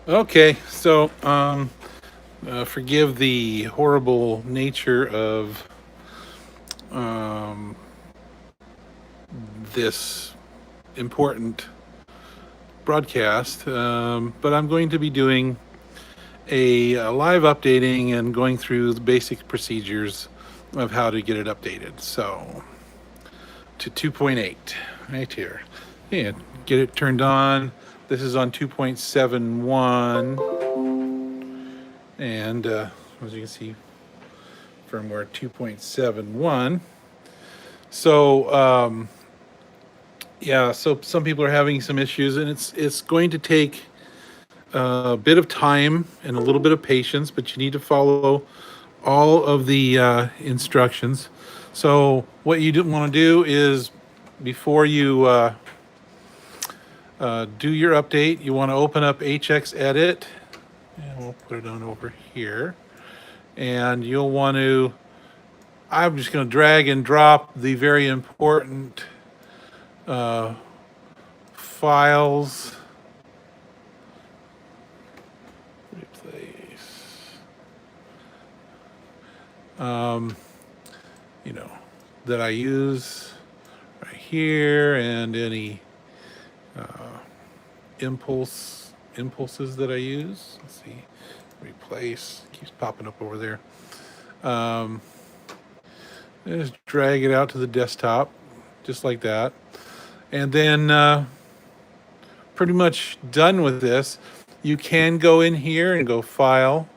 Okay, so forgive the horrible nature of um, this important broadcast, but I'm going to be doing a live updating and going through the basic procedures of how to get it updated. So to 2.8 right here. And get it turned on. This is on 2.71, and as you can see, firmware 2.71. So yeah, so some people are having some issues, and it's going to take a bit of time and a little bit of patience, but you need to follow all of the instructions. So what you want to do is before you do your update, you want to open up HX Edit, and we'll put it on over here. And you'll want to, I'm just going to drag and drop the very important uh, files. Replace. Um, you know, that I use right here, and any impulses that I use. Let's see, replace keeps popping up over there. Um, just drag it out to the desktop, just like that, and then pretty much done with this. You can go in here and go File,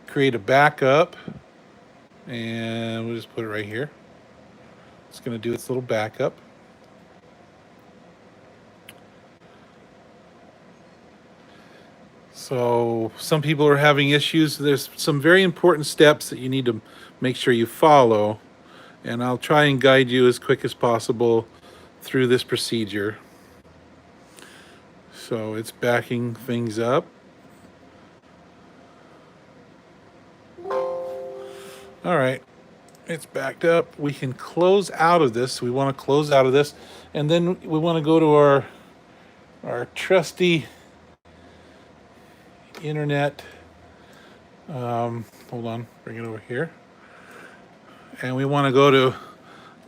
create a backup, and we'll just put it right here. It's going to do its little backup. So some people are having issues. There's some very important steps that you need to make sure you follow, and I'll try and guide you as quick as possible through this procedure. So it's backing things up. All right, it's backed up. We can close out of this. We want to close out of this, and then we want to go to our trusty internet. Hold on, bring it over here. And we want to go to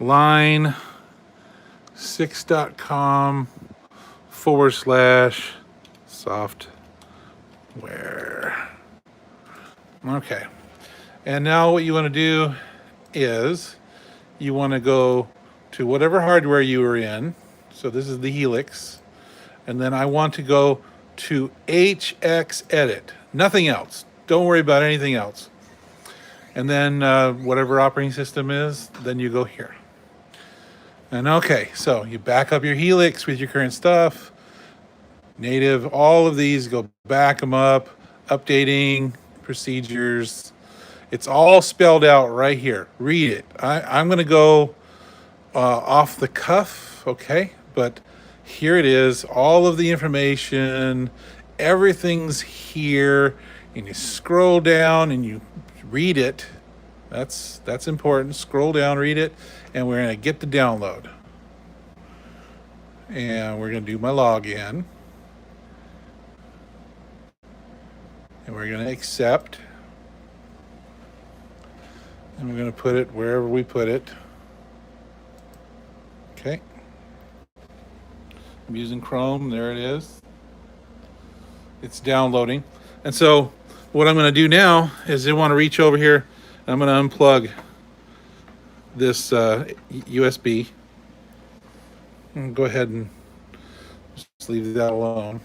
line6.com/software. Okay. And now what you want to do is you want to go to whatever hardware you are in. So this is the Helix. And then I want to go to HX Edit. Nothing else. Don't worry about anything else. And then whatever operating system is, then you go here. And okay, so you back up your Helix with your current stuff. Native, all of these, go back them up, updating procedures. It's all spelled out right here. Read it. I'm going to go off the cuff, okay? But here it is, all of the information, everything's here, and you scroll down and you read it. That's important. Scroll down, read it, and we're going to get the download. And we're going to do my login. And we're going to accept. And we're going to put it wherever we put it. Okay. I'm using Chrome. There it is. It's downloading. And so what I'm going to do now is I want to reach over here. And I'm going to unplug this USB. And go ahead and just leave that alone.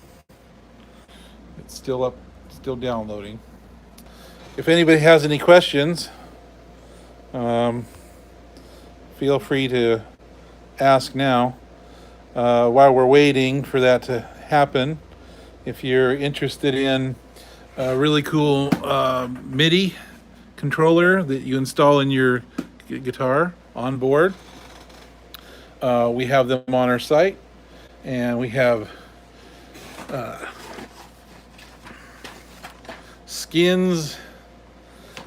It's still up, still downloading. If anybody has any questions, feel free to ask now while we're waiting for that to happen. If you're interested in a really cool MIDI controller that you install in your guitar on board, we have them on our site, and we have skins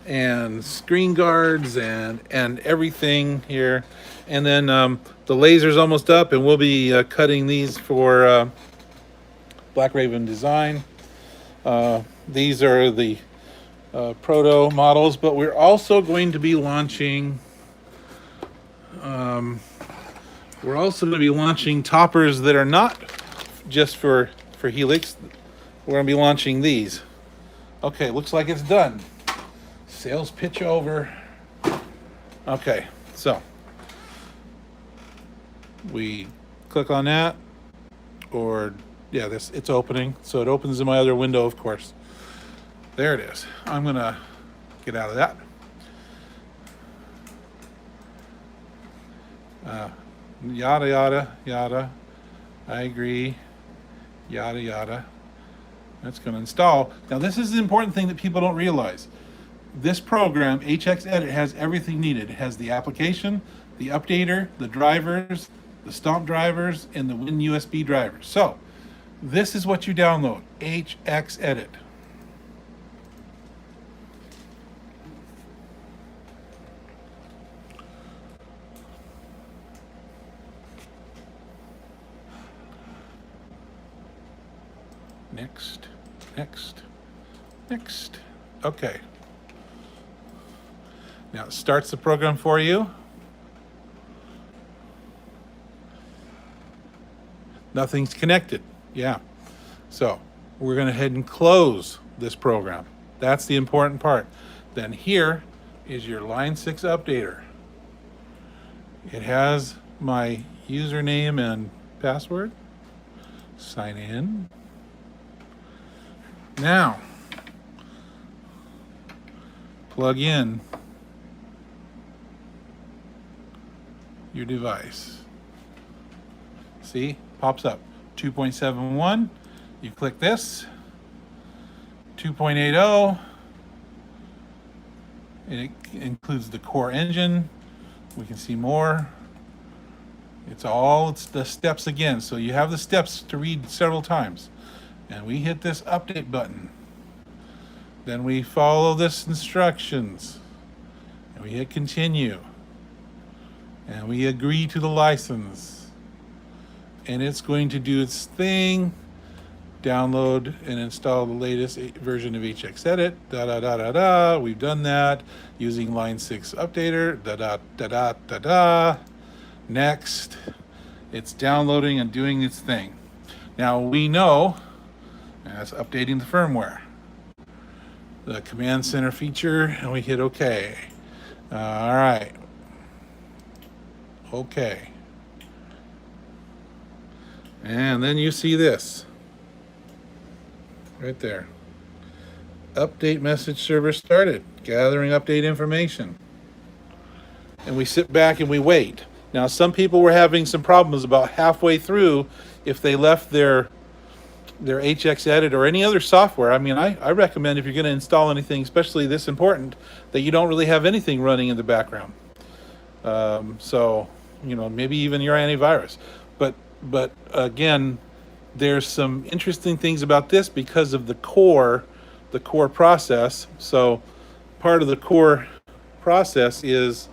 and screen guards and everything here. And then the laser's almost up, and we'll be cutting these for Black Raven Design. These are the proto models, but we're also going to be launching. We're also going to be launching toppers that are not just for Helix. We're going to be launching these. Okay, looks like it's done. Sales pitch over. Okay, so we click on that, or yeah, it's opening. So it opens in my other window, of course. There it is. I'm gonna get out of that. Yada yada yada. I agree. Yada yada. That's going to install. Now this is the important thing that people don't realize. This program, HX Edit, has everything needed. It has the application, the updater, the drivers, the stomp drivers, and the WinUSB drivers. So this is what you download, HX Edit. Next, next, next. Okay. Now it starts the program for you. Nothing's connected. Yeah. So we're going to head and close this program. That's the important part. Then here is your Line 6 updater. It has my username and password. Sign in. Now, plug in your device. See, pops up 2.71. You click this, 2.80. It includes the core engine. We can see more. It's the steps again. So you have the steps to read several times. And we hit this update button. Then we follow this instructions. And we hit continue. And we agree to the license. And it's going to do its thing. Download and install the latest version of HX Edit. Da da da da da. We've done that using Line 6 updater. Da da da da da da. Next. It's downloading and doing its thing. Now we know. That's updating the firmware. The command center feature, and we hit OK. All right. OK. And then you see this. Right there. Update message server started. Gathering update information. And we sit back and we wait. Now, some people were having some problems about halfway through if they left their HX Edit or any other software. I mean, I recommend if you're going to install anything, especially this important, that you don't really have anything running in the background. So, maybe even your antivirus. But again, there's some interesting things about this because of the core process. So, part of the core process is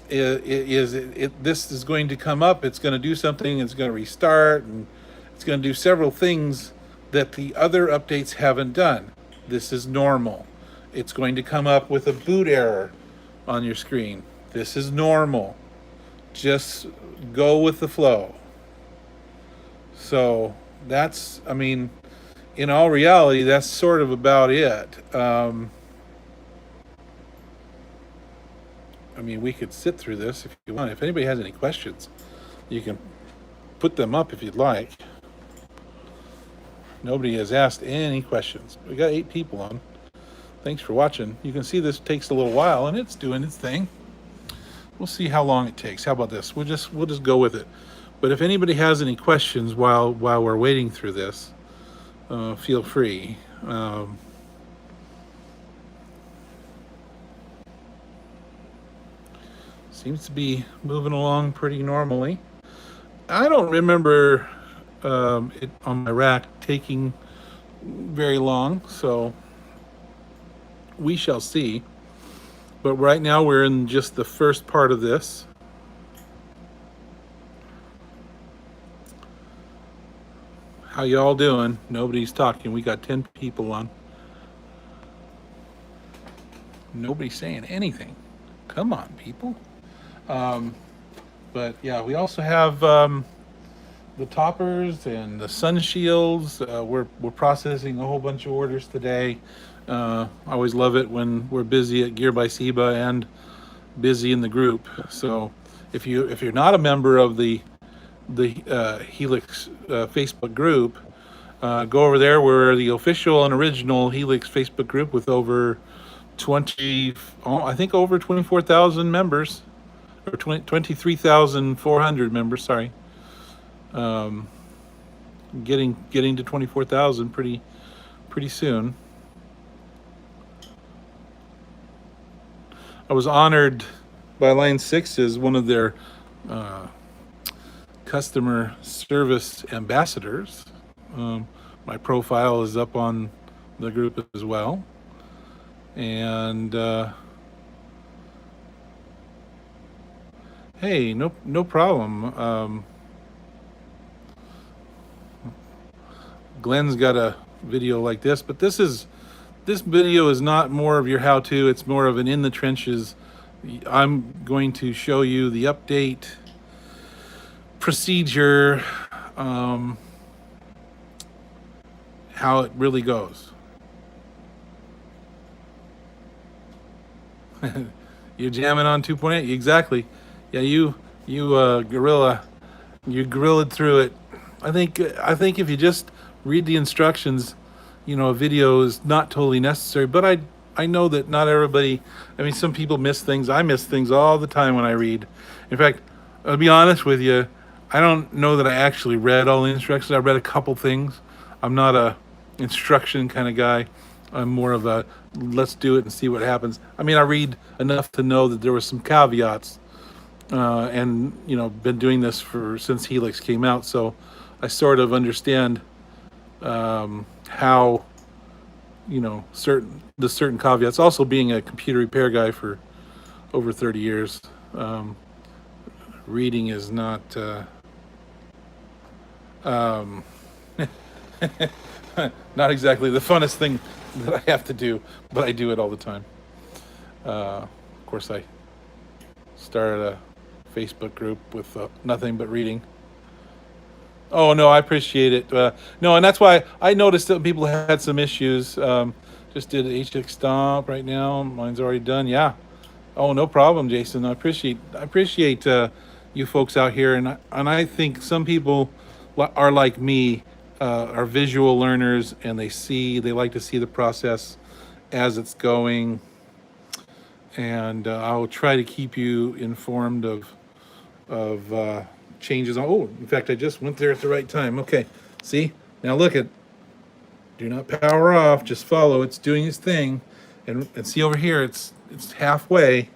this is going to come up. It's going to do something. It's going to restart and it's going to do several things that the other updates haven't done. This is normal. It's going to come up with a boot error on your screen. This is normal. Just go with the flow. So that's, in all reality, that's sort of about it. We could sit through this if you want. If anybody has any questions, you can put them up if you'd like. Nobody has asked any questions. We got 8 people on. Thanks for watching. You can see this takes a little while, and it's doing its thing. We'll see how long it takes. How about this? We'll just go with it. But if anybody has any questions while we're waiting through this, feel free. Seems to be moving along pretty normally. I don't remember it on my rack taking very long, so we shall see. But right now we're in just the first part of this. How y'all doing? Nobody's talking. We got 10 people on. Nobody's saying anything. Come on, people. Um, but yeah, we also have the toppers and the sun shields. We're processing a whole bunch of orders today. I always love it when we're busy at Gear by Seba and busy in the group. So if you're not a member of the Helix Facebook group, go over there. We're the official and original Helix Facebook group with over 20, oh, I think over 24,000 members, or 23,400 members. Sorry, um, getting to 24,000 pretty soon. I was honored by Line 6 as one of their uh, customer service ambassadors. My profile is up on the group as well. And hey, no problem. Glenn's got a video like this, but this video is not more of your how-to. It's more of an in the trenches. I'm going to show you the update procedure, how it really goes. You're jamming on 2.8, exactly. Yeah, you gorilla, you gorillaed through it. I think if you just read the instructions, a video is not totally necessary. But I know that not everybody. I mean, some people miss things. I miss things all the time when I read. In fact, I'll be honest with you. I don't know that I actually read all the instructions. I read a couple things. I'm not a instruction kind of guy. I'm more of a let's do it and see what happens. I mean, I read enough to know that there were some caveats, and been doing this since Helix came out, so I sort of understand how certain caveats. Also, being a computer repair guy for over 30 years, reading is not um, not exactly the funnest thing that I have to do, but I do it all the time. Of course, I started a Facebook group with nothing but reading. Oh no, I appreciate it. No, and that's why I noticed that people had some issues. Just did HX stomp right now. Mine's already done. Yeah. Oh, no problem, Jason. I appreciate you folks out here, and I think some people are like me, are visual learners, and they like to see the process as it's going, and I'll try to keep you informed of changes. Oh, in fact, I just went there at the right time. Okay, see now, look at. Do not power off. Just follow. It's doing its thing, and see over here. It's halfway.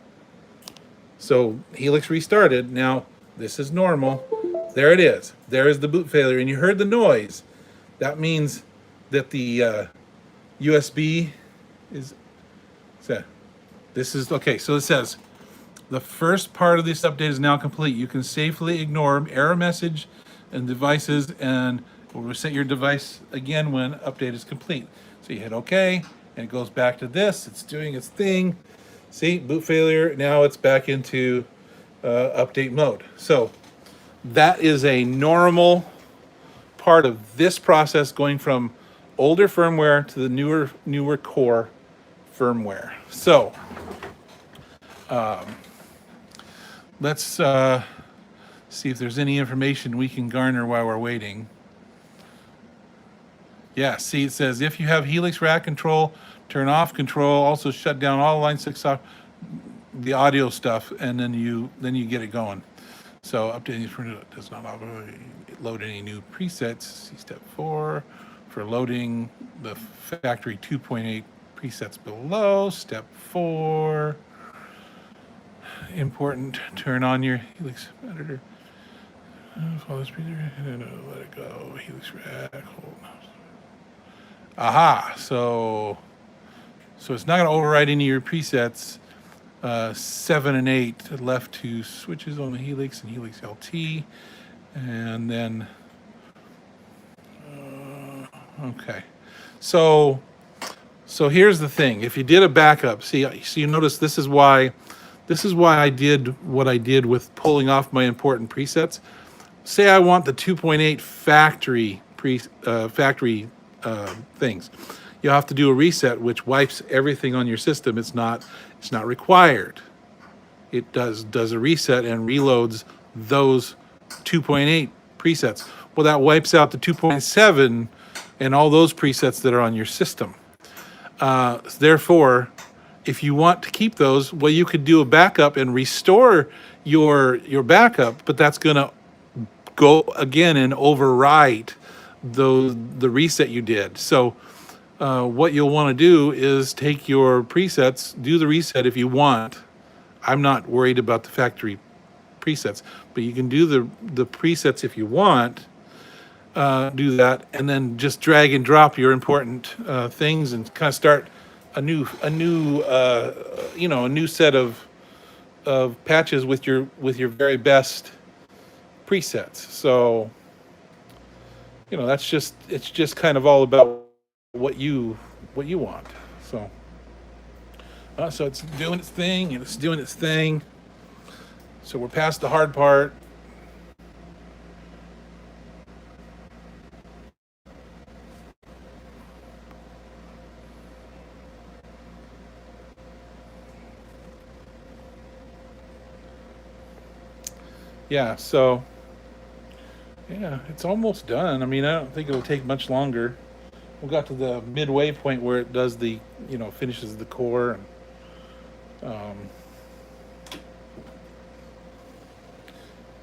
So Helix restarted. Now this is normal. There it is. There is the boot failure, and you heard the noise. That means that the USB is set. This is okay. So it says the first part of this update is now complete. You can safely ignore error message and devices, and we'll reset your device again when update is complete. So you hit OK, and it goes back to this. It's doing its thing. See, boot failure. Now it's back into update mode. So that is a normal part of this process, going from older firmware to the newer core firmware. So let's see if there's any information we can garner while we're waiting. Yeah, see, it says if you have Helix rack control, turn off control, also shut down all Line 6 off, the audio stuff, and then you get it going. So updating printer does not load any new presets. See step 4 for loading the factory 2.8 presets below. Step 4, important, turn on your Helix editor. Follow this speaker, let it go. Helix rack, hold. Aha, so it's not going to override any of your presets. 7 and 8 left two switches on the Helix and Helix LT, and then Okay. So here's the thing. If you did a backup, so you notice this is why I did what I did with pulling off my important presets. Say I want the 2.8 factory things. You have to do a reset, which wipes everything on your system. It's not required. It does a reset and reloads those 2.8 presets. Well, that wipes out the 2.7 and all those presets that are on your system. Therefore, if you want to keep those, well, you could do a backup and restore your backup, but that's going to go again and overwrite the reset you did. So what you'll want to do is take your presets, do the reset if you want. I'm not worried about the factory presets, but you can do the presets if you want. Do that, and then just drag and drop your important things, and kind of start a new a new set of patches with your very best presets. So it's just kind of all about what you want. So so it's doing its thing, and it's doing its thing. So we're past the hard part. Yeah, so yeah, it's almost done. I mean, I don't think it'll take much longer. We got to the midway point where it does the, finishes the core, and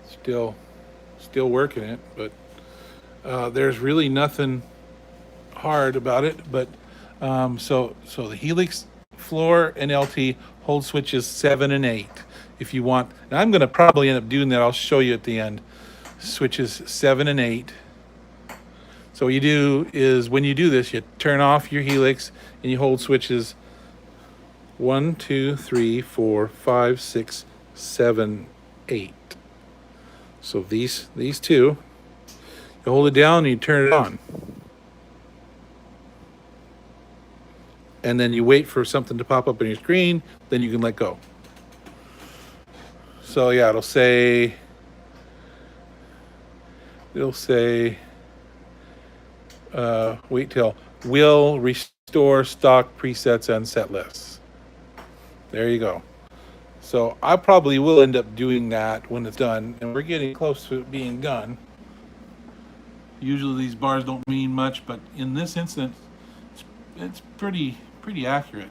still working it, but there's really nothing hard about it. But so the Helix floor and LT hold switches 7 and 8. If you want, and I'm going to probably end up doing that. I'll show you at the end. Switches 7 and 8. So what you do is, when you do this, you turn off your Helix and you hold switches 1, 2, 3, 4, 5, 6, 7, 8. So these two, you hold it down and you turn it on. And then you wait for something to pop up on your screen, then you can let go. So yeah, it'll say wait till will restore stock presets and set lists. There you go. So I probably will end up doing that when it's done, and we're getting close to it being done. Usually these bars don't mean much, but in this instance, it's pretty accurate.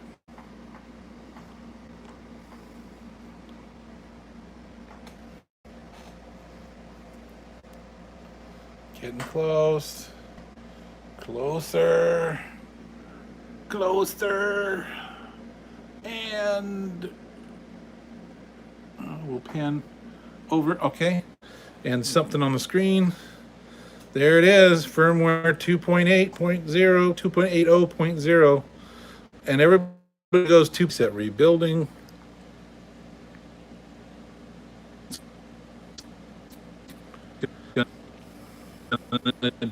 Getting close. Closer. And we'll pan over. Okay. And something on the screen. There it is. Firmware 2.8.0, 2.80.0. And everybody goes to set rebuilding.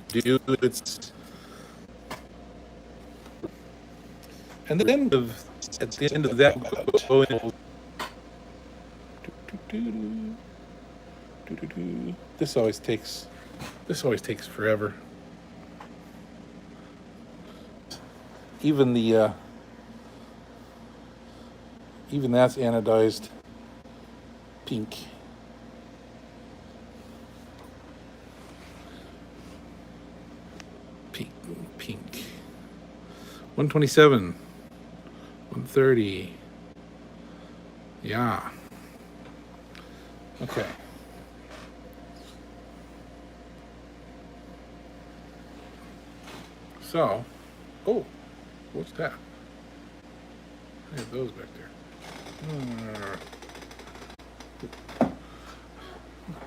Do its, and then at the end of that, this always takes forever. Even that's anodized pink. Pink. 127. 130. Yeah. Okay. So, oh, what's that? I have those back there.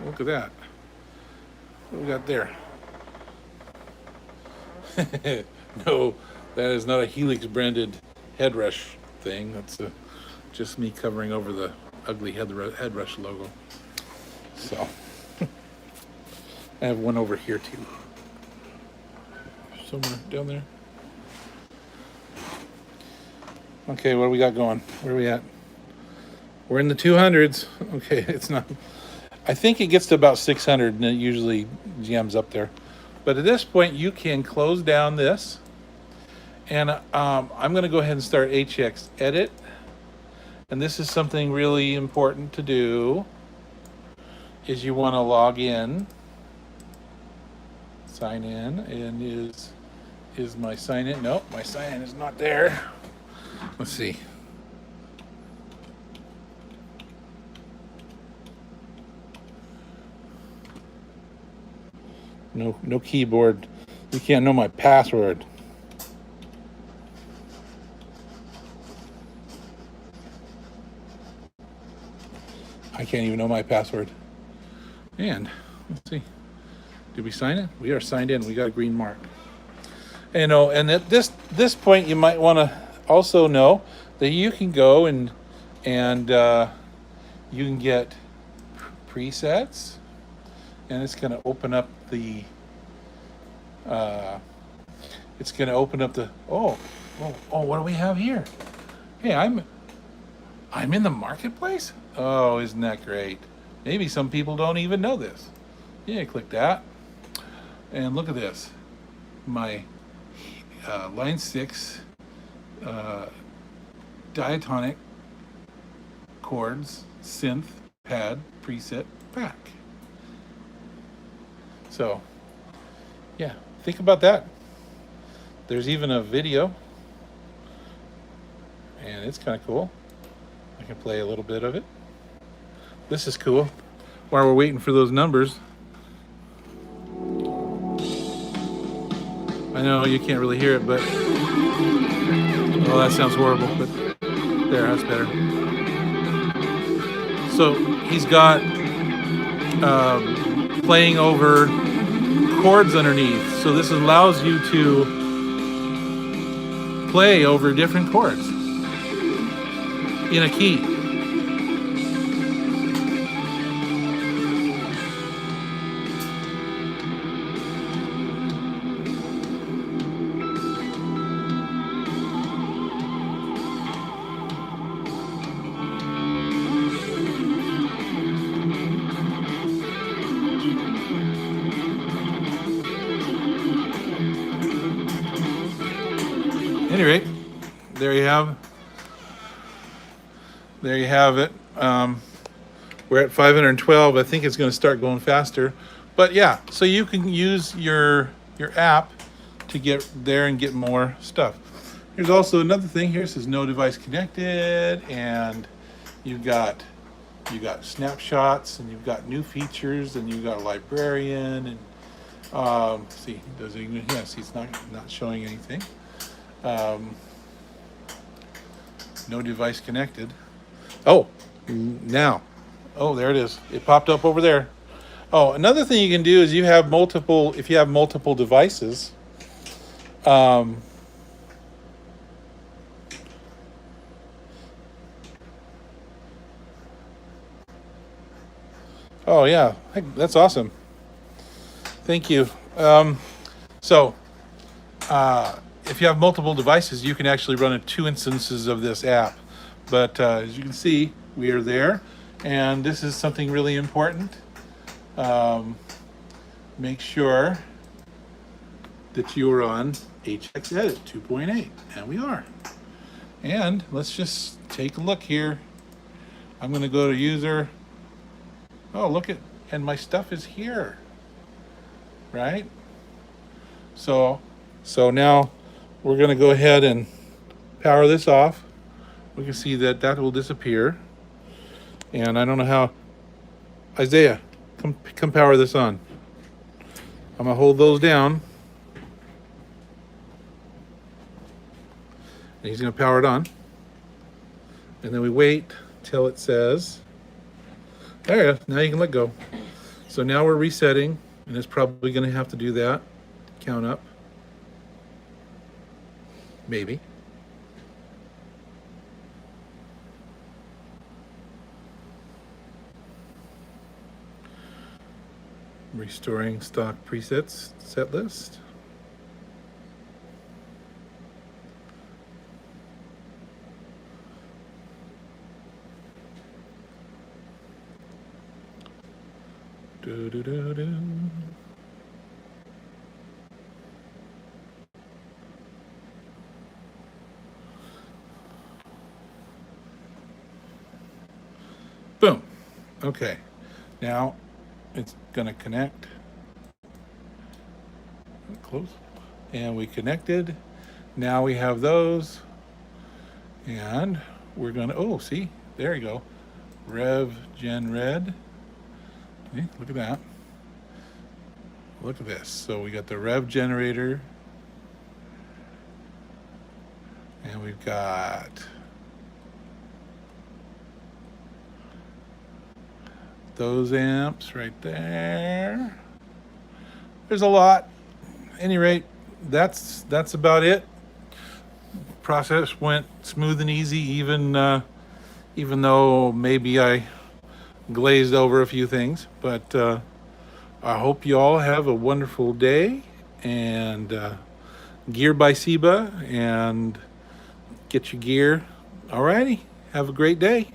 Look at that. What we got there? No, that is not a Helix branded headrush thing. That's just me covering over the ugly headrush logo. So I have one over here too. somewhere down there. Okay, what do we got going? Where are we at? We're in the 200s. Okay, it's not. I think it gets to about 600 and it usually jams up there. But at this point, you can close down this. And I'm going to go ahead and start HX edit. And this is something really important to do. Is you want to log in. Sign in. And is my sign in? Nope, my sign in is not there. Let's see. No keyboard. You can't know my password. I can't even know my password. And let's see. Did we sign it? We are signed in. We got a green mark. And at this point, you might want to also know that you can go and you can get presets, and it's going to open up the. It's going to open up the. Oh! What do we have here? Hey, I'm in the marketplace. Oh, isn't that great? Maybe some people don't even know this. Yeah, click that, and look at this. My line 6 diatonic chords synth pad preset pack. So yeah, think about that. There's even a video, and it's kind of cool. I can play a little bit of it. This is cool. While we're waiting for those numbers, I know you can't really hear it, but oh, that sounds horrible. But there, that's better. So he's got playing over chords underneath. So this allows you to play over different chords in a key. At any rate, there you have it. We're at 512. I think it's going to start going faster, but yeah. So you can use your app to get there and get more stuff. Here's also another thing. Here it says no device connected, and you've got snapshots, and you've got new features, and you've got a librarian, and see, does it even? Yeah, see, it's not showing anything. No device connected. Oh, now. Oh, there it is. It popped up over there. Oh, another thing you can do is if you have multiple devices, oh yeah, that's awesome. Thank you. So if you have multiple devices, you can actually run 2 instances of this app. But as you can see, we are there, and this is something really important. Make sure that you are on HX Edit 2.8, and we are. And let's just take a look here. I'm going to go to user. Oh, look at, and my stuff is here, right? So now we're going to go ahead and power this off. We can see that will disappear. And I don't know how. Isaiah, come power this on. I'm going to hold those down. And he's going to power it on. And then we wait till it says, there you go. Now you can let go. So now we're resetting, and it's probably going to have to do that. Count up. Maybe. Restoring stock presets set list. Do, do, do, do. Boom. Okay. Now it's going to connect. Close. And we connected. Now we have those. And we're going to, oh, see, there you go. Rev Gen Red. See, look at that. Look at this. So we got the rev generator. And we've got those amps right there. There's a lot. At any rate, that's about it. Process went smooth and easy, even though maybe I glazed over a few things. But I hope you all have a wonderful day, and gear by Seba, and get your gear. Alrighty, have a great day.